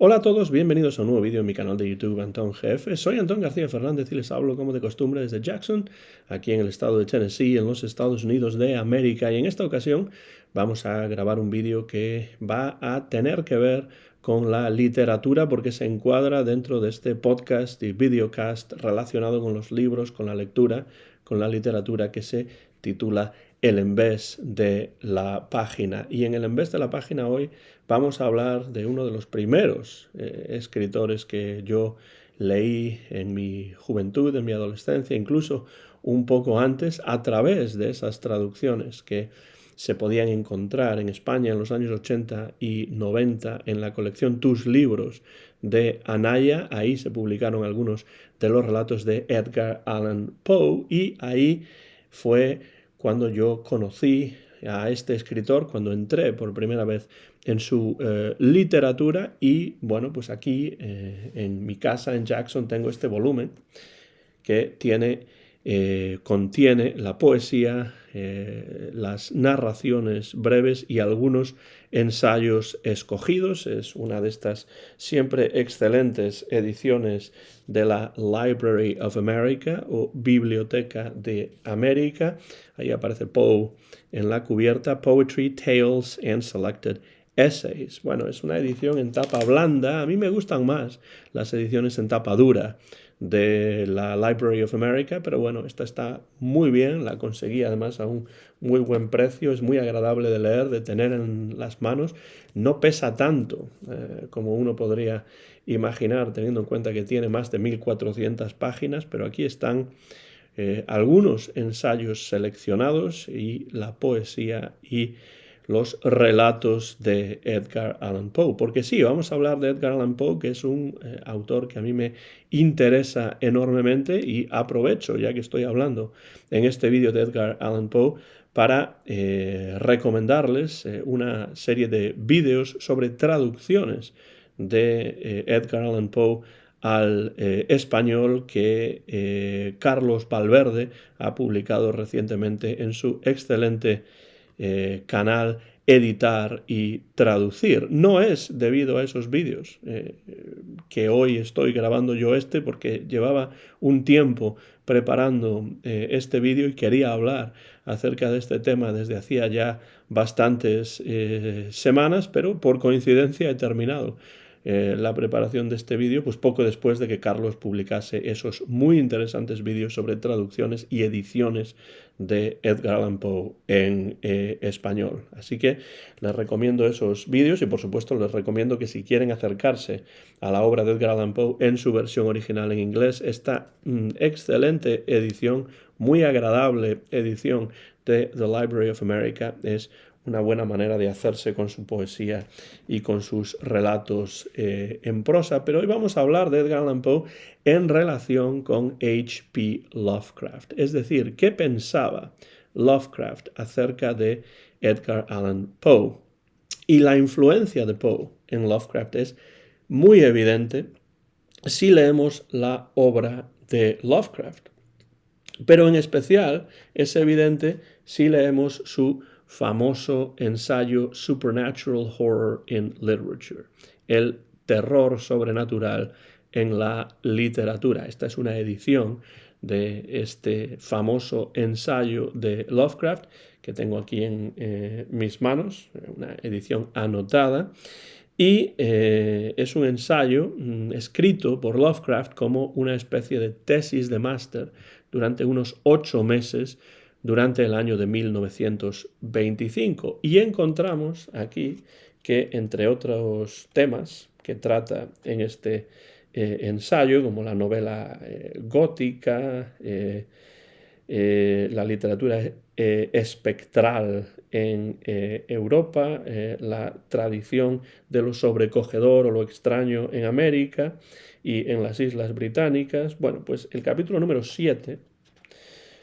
Hola a todos, bienvenidos a un nuevo vídeo en mi canal de YouTube Antón GF. Soy Antón García Fernández y les hablo como de costumbre desde Jackson, aquí en el estado de Tennessee, en los Estados Unidos de América. Y en esta ocasión vamos a grabar un vídeo que va a tener que ver con la literatura porque se encuadra dentro de este podcast y videocast relacionado con los libros, con la lectura, con la literatura que se titula El Envés de la Página. Y en El Envés de la Página hoy vamos a hablar de uno de los primeros escritores que yo leí en mi juventud, en mi adolescencia, incluso un poco antes, a través de esas traducciones que se podían encontrar en España en los años 80 y 90 en la colección Tus Libros de Anaya. Ahí se publicaron algunos de los relatos de Edgar Allan Poe y ahí fue cuando yo conocí a este escritor, cuando entré por primera vez en su literatura. Y bueno, pues aquí en mi casa en Jackson tengo este volumen que contiene la poesía, las narraciones breves y algunos ensayos escogidos. Es una de estas siempre excelentes ediciones de la Library of America o Biblioteca de América. Ahí aparece Poe en la cubierta, Poetry, Tales and Selected Essays. Bueno, es una edición en tapa blanda. A mí me gustan más las ediciones en tapa dura de la Library of America, pero bueno, esta está muy bien, la conseguí además a un muy buen precio, es muy agradable de leer, de tener en las manos, no pesa tanto como uno podría imaginar, teniendo en cuenta que tiene más de 1400 páginas, pero aquí están algunos ensayos seleccionados y la poesía y los relatos de Edgar Allan Poe. Porque sí, vamos a hablar de Edgar Allan Poe, que es un autor que a mí me interesa enormemente, y aprovecho, ya que estoy hablando en este vídeo de Edgar Allan Poe, para recomendarles una serie de vídeos sobre traducciones de Edgar Allan Poe al español que Carlos Valverde ha publicado recientemente en su excelente canal Editar y Traducir. No es debido a esos vídeos que hoy estoy grabando yo porque llevaba un tiempo preparando este vídeo y quería hablar acerca de este tema desde hacía ya bastantes semanas, pero por coincidencia he terminado la preparación de este vídeo pues poco después de que Carlos publicase esos muy interesantes vídeos sobre traducciones y ediciones de Edgar Allan Poe en español. Así que les recomiendo esos vídeos y por supuesto les recomiendo que si quieren acercarse a la obra de Edgar Allan Poe en su versión original en inglés, esta excelente edición, muy agradable edición de The Library of America es una buena manera de hacerse con su poesía y con sus relatos en prosa. Pero hoy vamos a hablar de Edgar Allan Poe en relación con H.P. Lovecraft. Es decir, ¿qué pensaba Lovecraft acerca de Edgar Allan Poe? Y la influencia de Poe en Lovecraft es muy evidente si leemos la obra de Lovecraft. Pero en especial es evidente si leemos su famoso ensayo Supernatural Horror in Literature, el terror sobrenatural en la literatura. Esta es una edición de este famoso ensayo de Lovecraft que tengo aquí en mis manos, una edición anotada. Y es un ensayo escrito por Lovecraft como una especie de tesis de máster durante unos 8 meses durante el año de 1925. Y encontramos aquí que, entre otros temas que trata en este ensayo, como la novela gótica, la literatura espectral en Europa, la tradición de lo sobrecogedor o lo extraño en América y en las Islas Británicas. Bueno, pues el capítulo número 7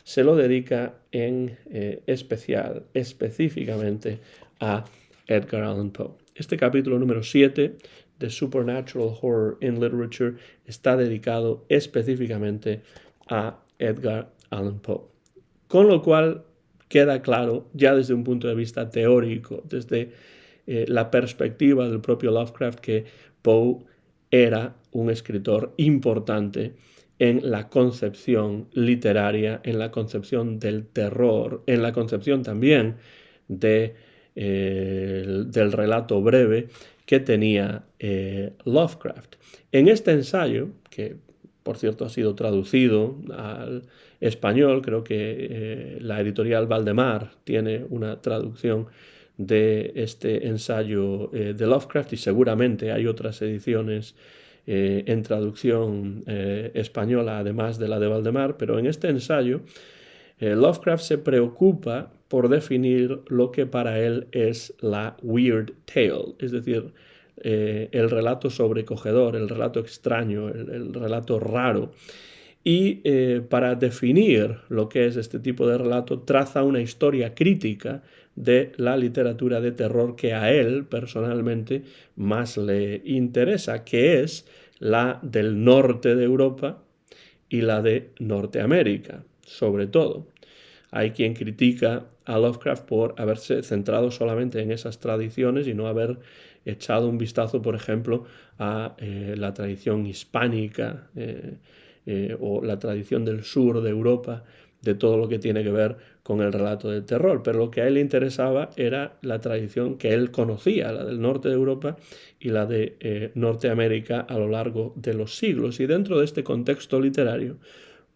se lo dedica en especial, específicamente a Edgar Allan Poe. Este capítulo número 7 de Supernatural Horror in Literature está dedicado específicamente a Edgar Allan Poe. Con lo cual queda claro, ya desde un punto de vista teórico, desde la perspectiva del propio Lovecraft, que Poe era un escritor importante en la concepción literaria, en la concepción del terror, en la concepción también del relato breve que tenía Lovecraft. En este ensayo, que por cierto ha sido traducido al español, creo que la editorial Valdemar tiene una traducción de este ensayo de Lovecraft, y seguramente hay otras ediciones en traducción española, además de la de Valdemar, pero en este ensayo Lovecraft se preocupa por definir lo que para él es la weird tale, es decir, el relato sobrecogedor, el relato extraño, el relato raro. Y para definir lo que es este tipo de relato, traza una historia crítica de la literatura de terror que a él personalmente más le interesa, que es la del norte de Europa y la de Norteamérica, sobre todo. Hay quien critica a Lovecraft por haberse centrado solamente en esas tradiciones y no haber echado un vistazo, por ejemplo, a la tradición hispánica o la tradición del sur de Europa, de todo lo que tiene que ver con el relato del terror. Pero lo que a él le interesaba era la tradición que él conocía, la del norte de Europa y la de Norteamérica a lo largo de los siglos. Y dentro de este contexto literario,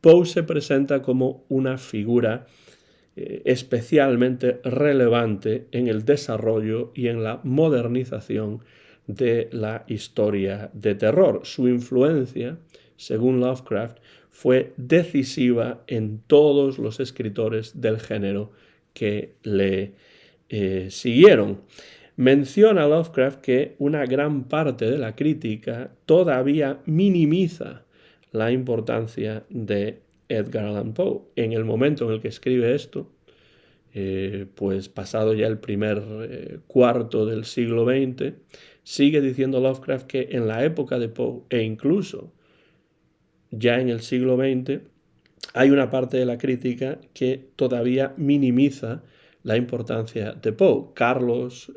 Poe se presenta como una figura especialmente relevante en el desarrollo y en la modernización de la historia de terror. Su influencia, según Lovecraft, fue decisiva en todos los escritores del género que le siguieron. Menciona Lovecraft que una gran parte de la crítica todavía minimiza la importancia de Edgar Allan Poe. En el momento en el que escribe esto, pues pasado ya el primer cuarto del siglo XX, sigue diciendo Lovecraft que en la época de Poe e incluso ya en el siglo XX hay una parte de la crítica que todavía minimiza la importancia de Poe. Carlos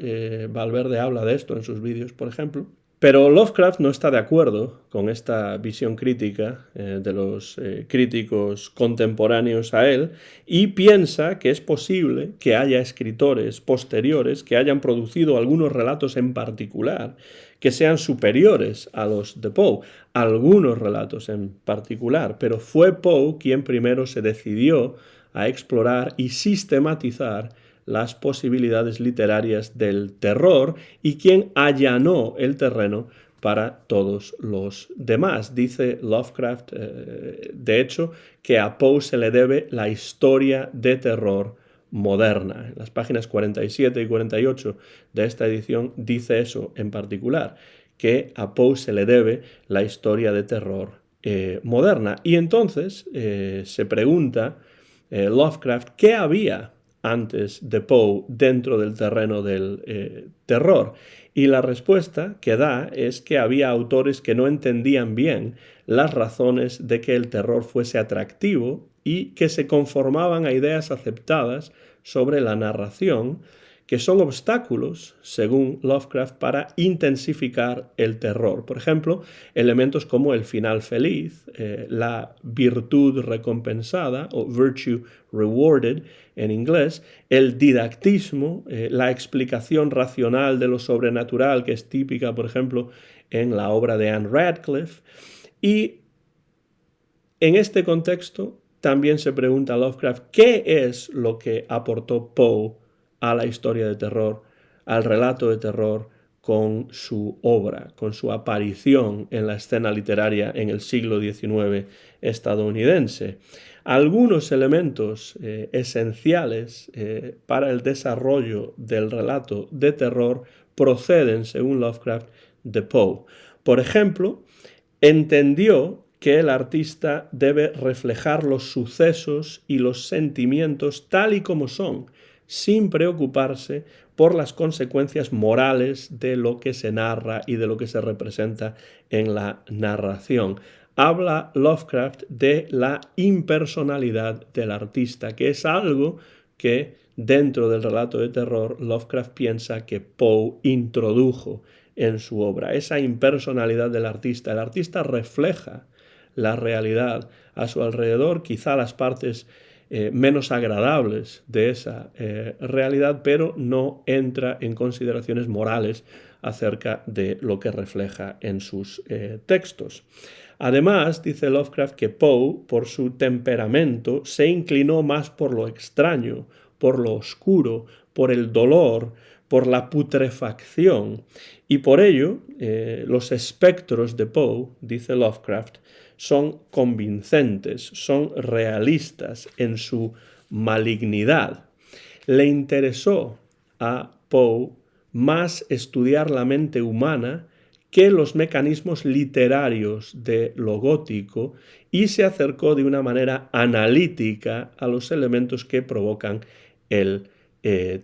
Valverde habla de esto en sus vídeos, por ejemplo. Pero Lovecraft no está de acuerdo con esta visión crítica de los críticos contemporáneos a él y piensa que es posible que haya escritores posteriores que hayan producido algunos relatos en particular que sean superiores a los de Poe, algunos relatos en particular, pero fue Poe quien primero se decidió a explorar y sistematizar las posibilidades literarias del terror y quien allanó el terreno para todos los demás. Dice Lovecraft, de hecho, que a Poe se le debe la historia de terror moderna. En las páginas 47 y 48 de esta edición dice eso en particular, que a Poe se le debe la historia de terror moderna. Y entonces se pregunta Lovecraft qué había antes de Poe dentro del terreno del terror. Y la respuesta que da es que había autores que no entendían bien las razones de que el terror fuese atractivo y que se conformaban a ideas aceptadas sobre la narración, que son obstáculos, según Lovecraft, para intensificar el terror. Por ejemplo, elementos como el final feliz, la virtud recompensada o virtue rewarded en inglés, el didactismo, la explicación racional de lo sobrenatural, que es típica, por ejemplo, en la obra de Anne Radcliffe. Y en este contexto también se pregunta Lovecraft qué es lo que aportó Poe a la historia de terror, al relato de terror, con su obra, con su aparición en la escena literaria en el siglo XIX estadounidense. Algunos elementos esenciales para el desarrollo del relato de terror proceden, según Lovecraft, de Poe. Por ejemplo, entendió que el artista debe reflejar los sucesos y los sentimientos tal y como son, sin preocuparse por las consecuencias morales de lo que se narra y de lo que se representa en la narración. Habla Lovecraft de la impersonalidad del artista, que es algo que dentro del relato de terror Lovecraft piensa que Poe introdujo en su obra, esa impersonalidad del artista. El artista refleja la realidad a su alrededor, quizá las partes menos agradables de esa realidad, pero no entra en consideraciones morales acerca de lo que refleja en sus textos. Además, dice Lovecraft que Poe, por su temperamento, se inclinó más por lo extraño, por lo oscuro, por el dolor, por la putrefacción, y por ello los espectros de Poe, dice Lovecraft, son convincentes, son realistas en su malignidad. Le interesó a Poe más estudiar la mente humana que los mecanismos literarios de lo gótico y se acercó de una manera analítica a los elementos que provocan el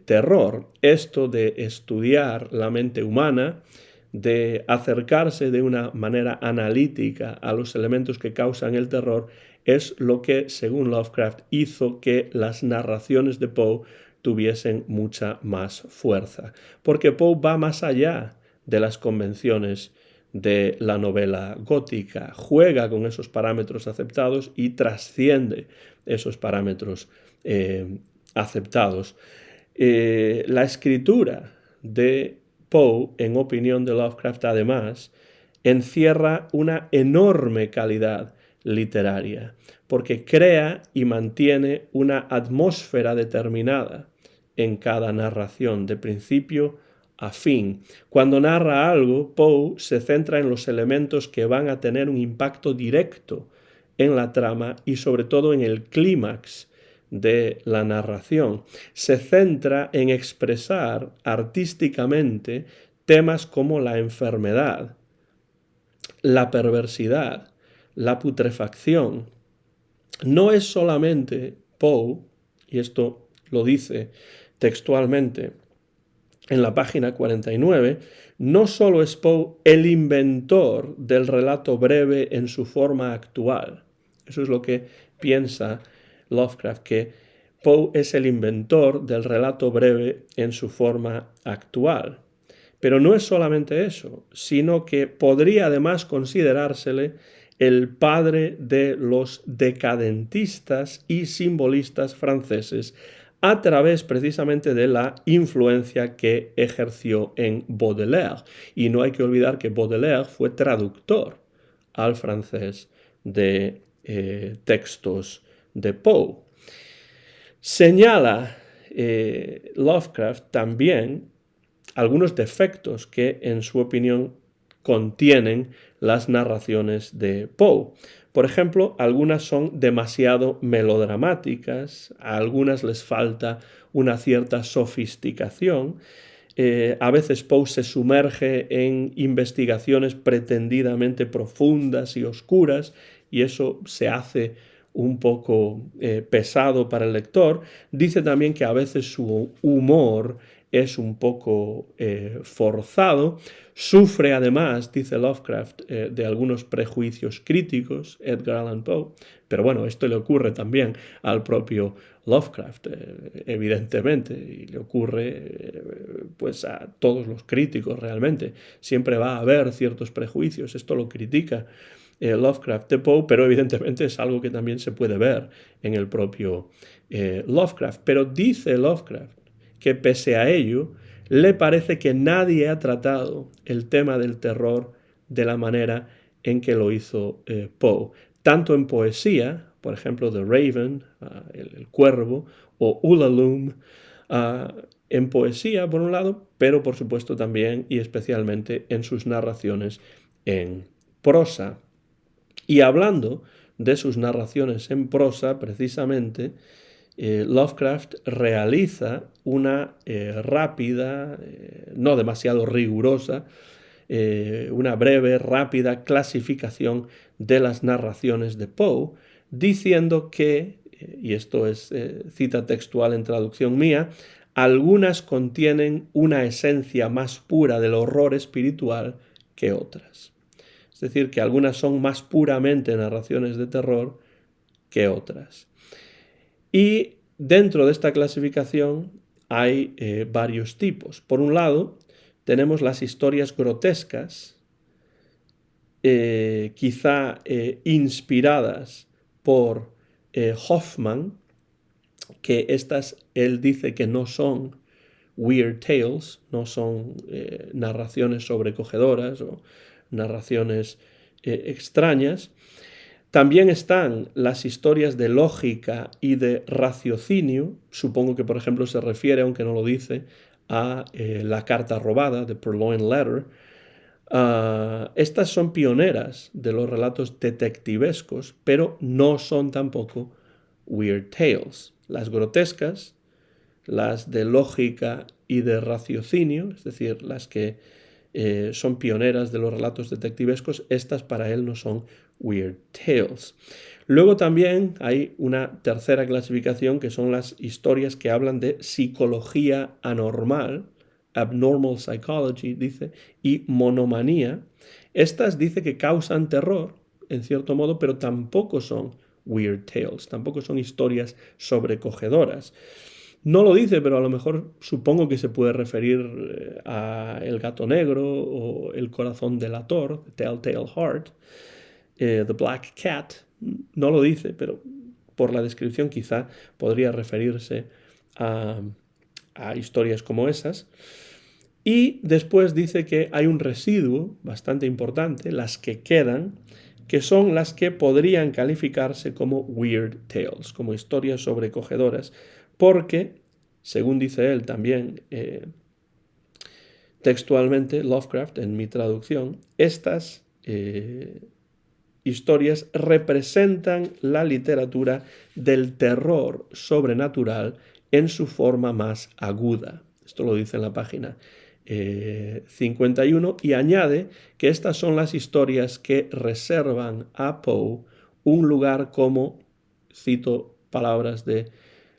terror. Esto de estudiar la mente humana, de acercarse de una manera analítica a los elementos que causan el terror, es lo que, según Lovecraft, hizo que las narraciones de Poe tuviesen mucha más fuerza. Porque Poe va más allá de las convenciones de la novela gótica, juega con esos parámetros aceptados y trasciende esos parámetros aceptados. La escritura de Poe, en opinión de Lovecraft, además, encierra una enorme calidad literaria, porque crea y mantiene una atmósfera determinada en cada narración, de principio a fin. Cuando narra algo, Poe se centra en los elementos que van a tener un impacto directo en la trama y sobre todo en el clímax de la narración. Se centra en expresar artísticamente temas como la enfermedad, la perversidad, la putrefacción. No es solamente Poe, y esto lo dice textualmente en la página 49, no solo es Poe el inventor del relato breve en su forma actual. Eso es lo que piensa Lovecraft, que Poe es el inventor del relato breve en su forma actual. Pero no es solamente eso, sino que podría además considerársele el padre de los decadentistas y simbolistas franceses a través precisamente de la influencia que ejerció en Baudelaire. Y no hay que olvidar que Baudelaire fue traductor al francés de textos de Poe. Señala Lovecraft también algunos defectos que, en su opinión, contienen las narraciones de Poe. Por ejemplo, algunas son demasiado melodramáticas, a algunas les falta una cierta sofisticación. A veces Poe se sumerge en investigaciones pretendidamente profundas y oscuras y eso se hace un poco pesado para el lector. Dice también que a veces su humor es un poco forzado. Sufre además, dice Lovecraft, de algunos prejuicios críticos, Edgar Allan Poe, pero bueno, esto le ocurre también al propio Lovecraft, evidentemente, y le ocurre pues a todos los críticos realmente. Siempre va a haber ciertos prejuicios, esto lo critica Lovecraft de Poe, pero evidentemente es algo que también se puede ver en el propio Lovecraft. Pero dice Lovecraft que pese a ello, le parece que nadie ha tratado el tema del terror de la manera en que lo hizo Poe. Tanto en poesía, por ejemplo, The Raven, el Cuervo, o Ulalume, en poesía, por un lado, pero por supuesto también y especialmente en sus narraciones en prosa. Y hablando de sus narraciones en prosa, precisamente, Lovecraft realiza una rápida, no demasiado rigurosa, una breve, rápida clasificación de las narraciones de Poe, diciendo que, y esto es cita textual en traducción mía, algunas contienen una esencia más pura del horror espiritual que otras. Es decir, que algunas son más puramente narraciones de terror que otras. Y dentro de esta clasificación hay varios tipos. Por un lado, tenemos las historias grotescas, quizá inspiradas por Hoffman, que estas él dice que no son weird tales, no son narraciones sobrecogedoras o narraciones extrañas. También están las historias de lógica y de raciocinio. Supongo que, por ejemplo, se refiere, aunque no lo dice, a la carta robada, The Purloined Letter. Estas son pioneras de los relatos detectivescos, pero no son tampoco weird tales. Las grotescas, las de lógica y de raciocinio, es decir, las que son pioneras de los relatos detectivescos, estas para él no son weird tales. Luego también hay una tercera clasificación que son las historias que hablan de psicología anormal, abnormal psychology, dice, y monomanía. Estas dice que causan terror, en cierto modo, pero tampoco son weird tales, tampoco son historias sobrecogedoras. No lo dice, pero a lo mejor supongo que se puede referir a El gato negro o El corazón delator, The Telltale Heart, The Black Cat. No lo dice, pero por la descripción quizá podría referirse a historias como esas. Y después dice que hay un residuo bastante importante, las que quedan, que son las que podrían calificarse como weird tales, como historias sobrecogedoras, porque, según dice él también textualmente, Lovecraft, en mi traducción, estas historias representan la literatura del terror sobrenatural en su forma más aguda. Esto lo dice en la página 51 y añade que estas son las historias que reservan a Poe un lugar como, cito palabras de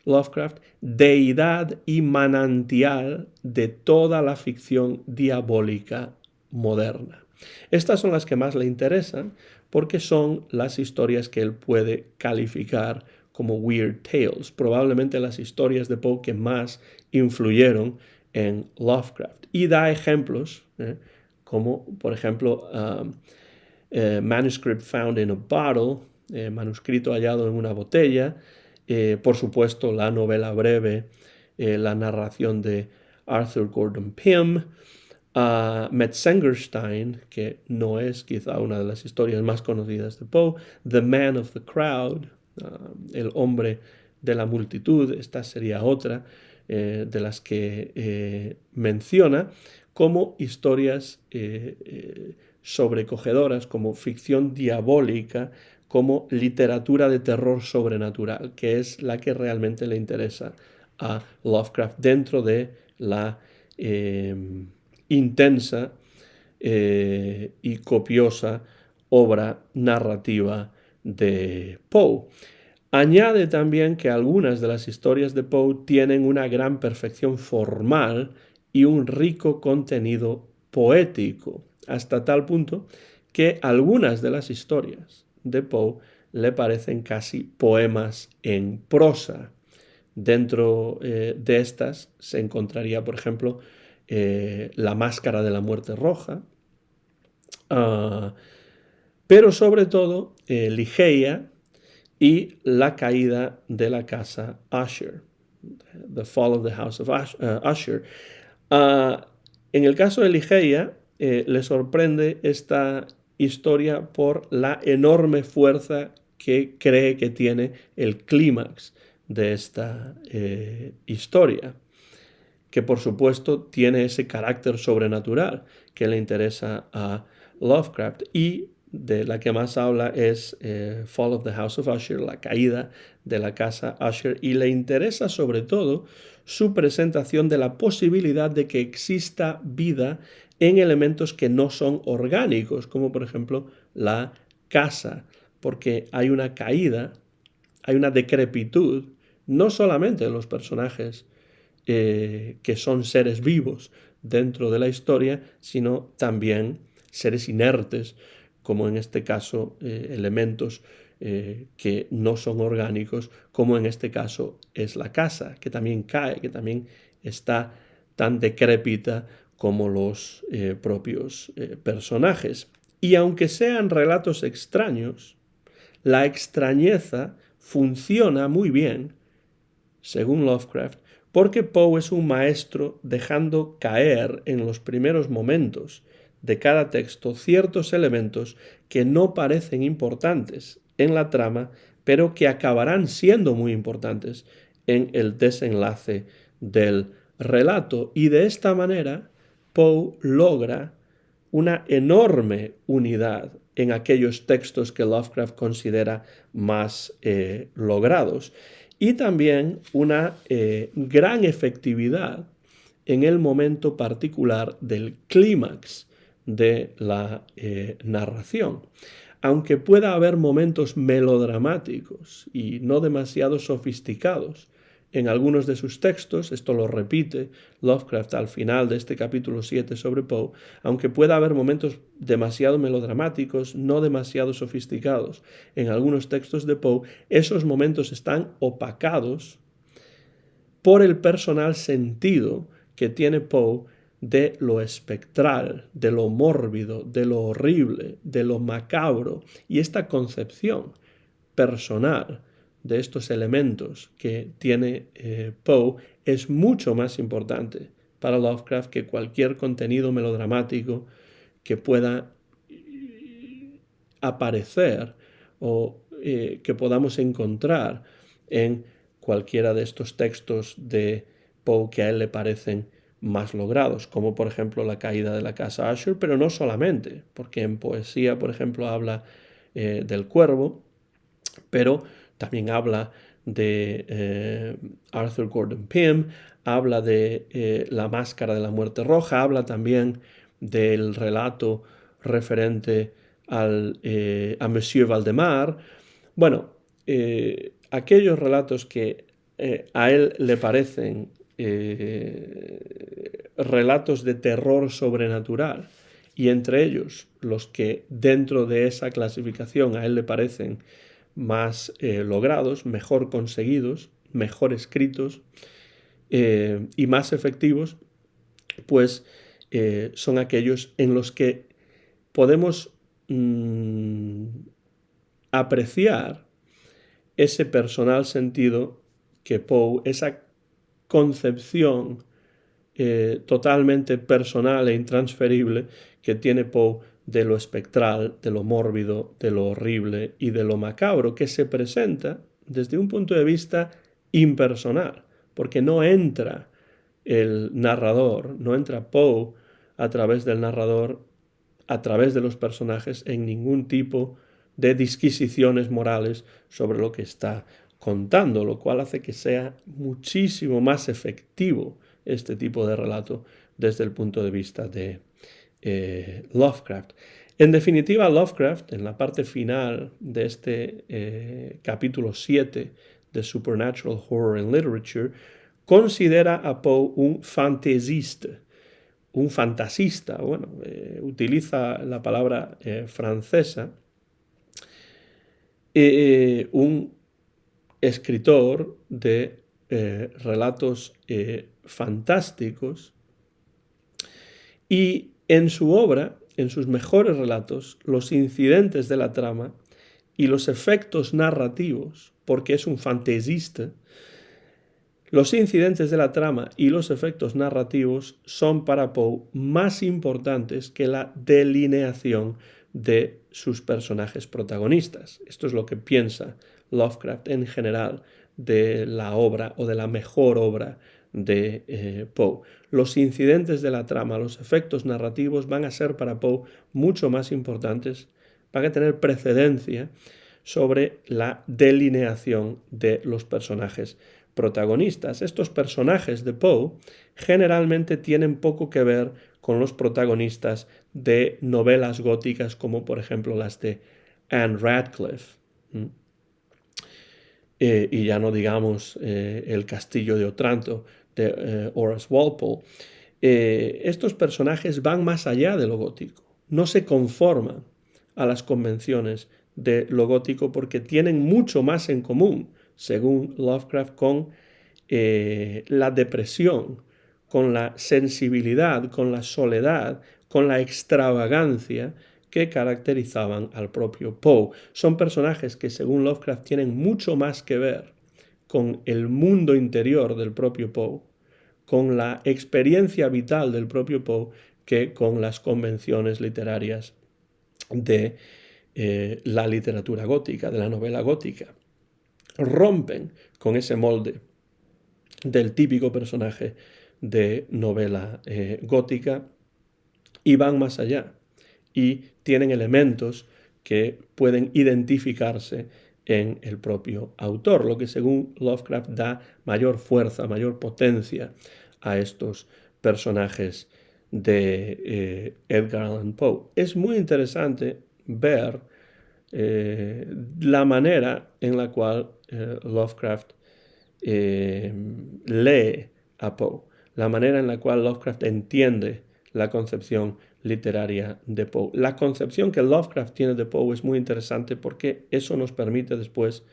Lovecraft, deidad y manantial de toda la ficción diabólica moderna. Estas son las que más le interesan porque son las historias que él puede calificar como weird tales, probablemente las historias de Poe que más influyeron en Lovecraft. Y da ejemplos, como por ejemplo Manuscript Found in a Bottle, manuscrito hallado en una botella, por supuesto la novela breve, la narración de Arthur Gordon Pym, Metzengerstein, que no es quizá una de las historias más conocidas de Poe, The Man of the Crowd, el hombre de la multitud, esta sería otra de las que menciona como historias sobrecogedoras, como ficción diabólica, como literatura de terror sobrenatural, que es la que realmente le interesa a Lovecraft dentro de la intensa y copiosa obra narrativa de Poe. Añade también que algunas de las historias de Poe tienen una gran perfección formal y un rico contenido poético, hasta tal punto que algunas de las historias de Poe le parecen casi poemas en prosa. Dentro de estas se encontraría, por ejemplo, La máscara de la muerte roja, pero sobre todo Ligeia y La caída de la casa Usher, The Fall of the House of Usher. En el caso de Ligeia, le sorprende esta historia por la enorme fuerza que cree que tiene el clímax de esta historia, que por supuesto tiene ese carácter sobrenatural que le interesa a Lovecraft, y de la que más habla es Fall of the House of Usher, la caída de la casa Usher, y le interesa sobre todo su presentación de la posibilidad de que exista vida en elementos que no son orgánicos, como por ejemplo la casa, porque hay una caída, hay una decrepitud, no solamente de los personajes que son seres vivos dentro de la historia, sino también seres inertes, como en este caso elementos que no son orgánicos, como en este caso es la casa, que también cae, que también está tan decrépita como los propios personajes. Y aunque sean relatos extraños, la extrañeza funciona muy bien, según Lovecraft, porque Poe es un maestro dejando caer en los primeros momentos de cada texto ciertos elementos que no parecen importantes en la trama, pero que acabarán siendo muy importantes en el desenlace del relato. Y de esta manera, Poe logra una enorme unidad en aquellos textos que Lovecraft considera más logrados, y también una gran efectividad en el momento particular del clímax de la narración. Aunque pueda haber momentos melodramáticos y no demasiado sofisticados en algunos de sus textos, esto lo repite Lovecraft al final de este capítulo 7 sobre Poe, aunque pueda haber momentos demasiado melodramáticos, no demasiado sofisticados en algunos textos de Poe, esos momentos están opacados por el personal sentido que tiene Poe de lo espectral, de lo mórbido, de lo horrible, de lo macabro, y esta concepción personal de estos elementos que tiene Poe es mucho más importante para Lovecraft que cualquier contenido melodramático que pueda aparecer o que podamos encontrar en cualquiera de estos textos de Poe que a él le parecen más logrados, como por ejemplo La caída de la casa Usher, pero no solamente, porque en poesía, por ejemplo, habla del cuervo, pero también habla de Arthur Gordon Pym, habla de La máscara de la muerte roja, habla también del relato referente a Monsieur Valdemar. Bueno, aquellos relatos que a él le parecen relatos de terror sobrenatural, y entre ellos los que dentro de esa clasificación a él le parecen más logrados, mejor conseguidos, mejor escritos y más efectivos, pues son aquellos en los que podemos apreciar ese personal sentido que Poe, esa concepción totalmente personal e intransferible que tiene Poe de lo espectral, de lo mórbido, de lo horrible y de lo macabro, que se presenta desde un punto de vista impersonal, porque no entra el narrador, no entra Poe a través del narrador, a través de los personajes, en ningún tipo de disquisiciones morales sobre lo que está contando, lo cual hace que sea muchísimo más efectivo este tipo de relato desde el punto de vista de Lovecraft. En definitiva, Lovecraft, en la parte final de este capítulo 7 de Supernatural Horror in Literature, considera a Poe un fantaisiste, un fantasista, bueno, utiliza la palabra francesa, un escritor de relatos fantásticos, y en su obra, en sus mejores relatos, los incidentes de la trama y los efectos narrativos, porque es un fantasista, los incidentes de la trama y los efectos narrativos son para Poe más importantes que la delineación de sus personajes protagonistas. Esto es lo que piensa Lovecraft en general de la obra o de la mejor obra de Poe. Los incidentes de la trama, los efectos narrativos van a ser para Poe mucho más importantes, van a tener precedencia sobre la delineación de los personajes protagonistas. Estos personajes de Poe generalmente tienen poco que ver con los protagonistas de novelas góticas como por ejemplo las de Anne Radcliffe. Y ya no digamos El castillo de Otranto de Horace Walpole. Estos personajes van más allá de lo gótico, no se conforman a las convenciones de lo gótico porque tienen mucho más en común, según Lovecraft, con la depresión, con la sensibilidad, con la soledad, con la extravagancia que caracterizaban al propio Poe. Son personajes que, según Lovecraft, tienen mucho más que ver con el mundo interior del propio Poe, con la experiencia vital del propio Poe, que con las convenciones literarias de la literatura gótica, de la novela gótica. Rompen con ese molde del típico personaje de novela gótica y van más allá y tienen elementos que pueden identificarse en el propio autor, lo que según Lovecraft da mayor fuerza, mayor potencia a estos personajes de Edgar Allan Poe. Es muy interesante ver la manera en la cual Lovecraft lee a Poe, la manera en la cual Lovecraft entiende la concepción literaria de Poe. La concepción que Lovecraft tiene de Poe es muy interesante porque eso nos permite después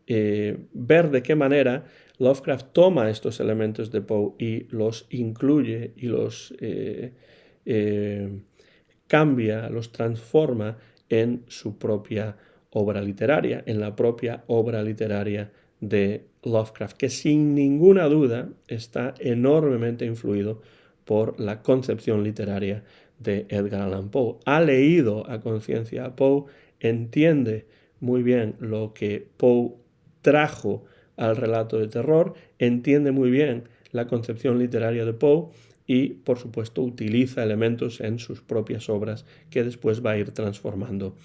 ver de qué manera Lovecraft toma estos elementos de Poe y los incluye y los cambia, los transforma en su propia obra literaria, en la propia obra literaria de Lovecraft, que sin ninguna duda está enormemente influido por la concepción literaria de Edgar Allan Poe. Ha leído a conciencia a Poe, entiende muy bien lo que Poe trajo al relato de terror, entiende muy bien la concepción literaria de Poe y, por supuesto, utiliza elementos en sus propias obras que después va a ir transformando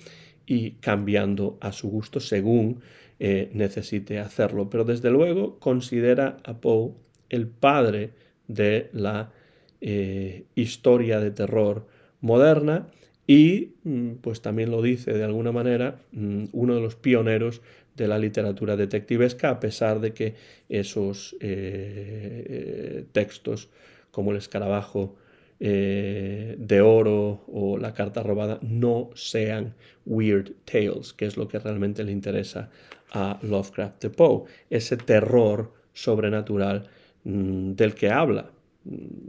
y cambiando a su gusto según necesite hacerlo. Pero desde luego considera a Poe el padre de la historia de terror moderna y pues también lo dice de alguna manera uno de los pioneros de la literatura detectivesca, a pesar de que esos textos como El escarabajo de oro o La carta robada no sean weird tales, que es lo que realmente le interesa a Lovecraft de Poe, ese terror sobrenatural del que habla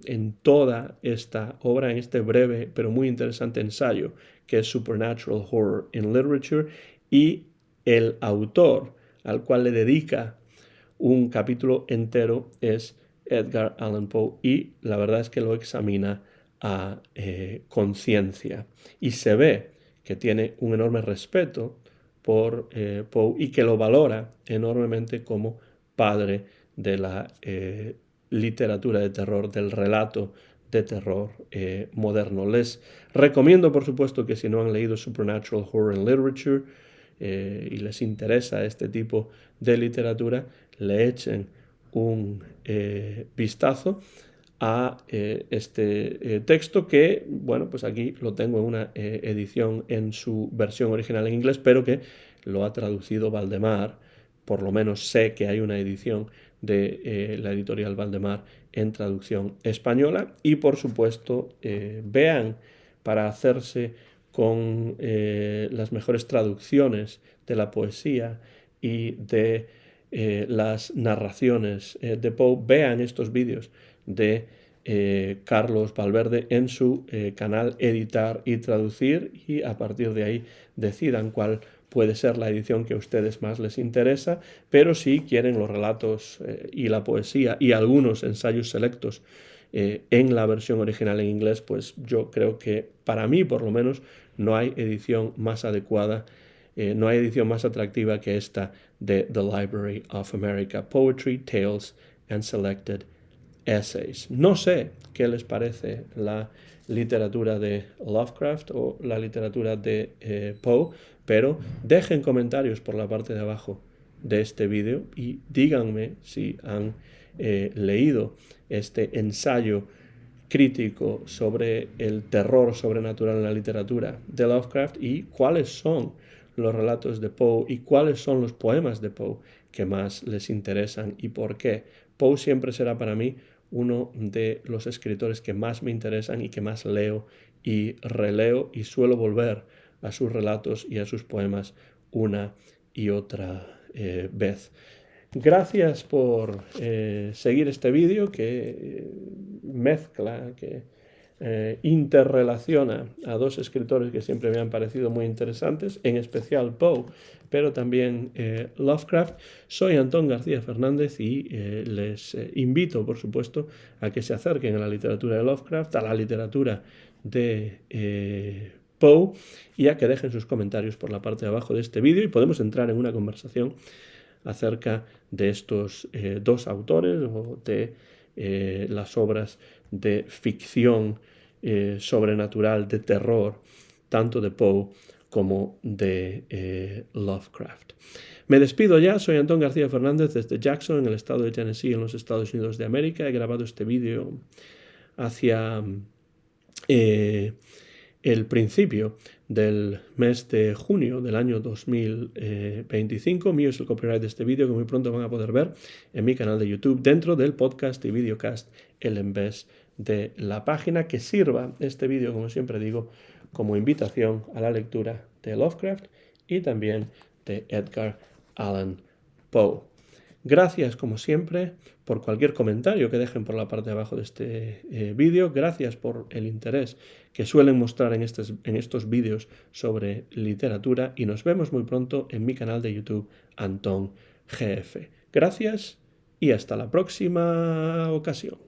en toda esta obra, en este breve pero muy interesante ensayo que es Supernatural Horror in Literature, y el autor al cual le dedica un capítulo entero es Edgar Allan Poe, y la verdad es que lo examina a conciencia y se ve que tiene un enorme respeto por Poe y que lo valora enormemente como padre de la literatura de terror, del relato de terror moderno. Les recomiendo, por supuesto, que si no han leído Supernatural Horror in Literature y les interesa este tipo de literatura, le echen un vistazo a este texto que, bueno, pues aquí lo tengo en una edición en su versión original en inglés, pero que lo ha traducido Valdemar. Por lo menos sé que hay una edición de la editorial Valdemar en traducción española. Y por supuesto, vean para hacerse con las mejores traducciones de la poesía y de las narraciones de Poe, vean estos vídeos de Carlos Valverde en su canal Editar y Traducir, y a partir de ahí decidan cuál puede ser la edición que a ustedes más les interesa, pero si quieren los relatos y la poesía y algunos ensayos selectos en la versión original en inglés, pues yo creo que para mí por lo menos no hay edición más adecuada, no hay edición más atractiva que esta de The Library of America, Poetry, Tales and Selected Essays. No sé qué les parece la literatura de Lovecraft o la literatura de Poe, pero dejen comentarios por la parte de abajo de este vídeo y díganme si han leído este ensayo crítico sobre el terror sobrenatural en la literatura de Lovecraft y cuáles son los relatos de Poe y cuáles son los poemas de Poe que más les interesan y por qué. Poe siempre será para mí uno de los escritores que más me interesan y que más leo y releo, y suelo volver a sus relatos y a sus poemas una y otra vez. Gracias por seguir este vídeo que mezcla, que interrelaciona a dos escritores que siempre me han parecido muy interesantes, en especial Poe, pero también Lovecraft. Soy Antón García Fernández y les invito, por supuesto, a que se acerquen a la literatura de Lovecraft, a la literatura de Poe, y a que dejen sus comentarios por la parte de abajo de este vídeo y podemos entrar en una conversación acerca de estos dos autores o de las obras de ficción sobrenatural, de terror, tanto de Poe como de Lovecraft. Me despido ya, soy Antón García Fernández desde Jackson, en el estado de Tennessee, en los Estados Unidos de América. He grabado este vídeo hacia el principio del mes de junio del año 2025. Mío es el copyright de este vídeo, que muy pronto van a poder ver en mi canal de YouTube, dentro del podcast y videocast El Envés de la página. Que sirva este vídeo, como siempre digo, como invitación a la lectura de Lovecraft y también de Edgar Allan Poe. Gracias, como siempre, por cualquier comentario que dejen por la parte de abajo de este vídeo. Gracias por el interés que suelen mostrar en estos vídeos sobre literatura. Y nos vemos muy pronto en mi canal de YouTube, Antón GF. Gracias y hasta la próxima ocasión.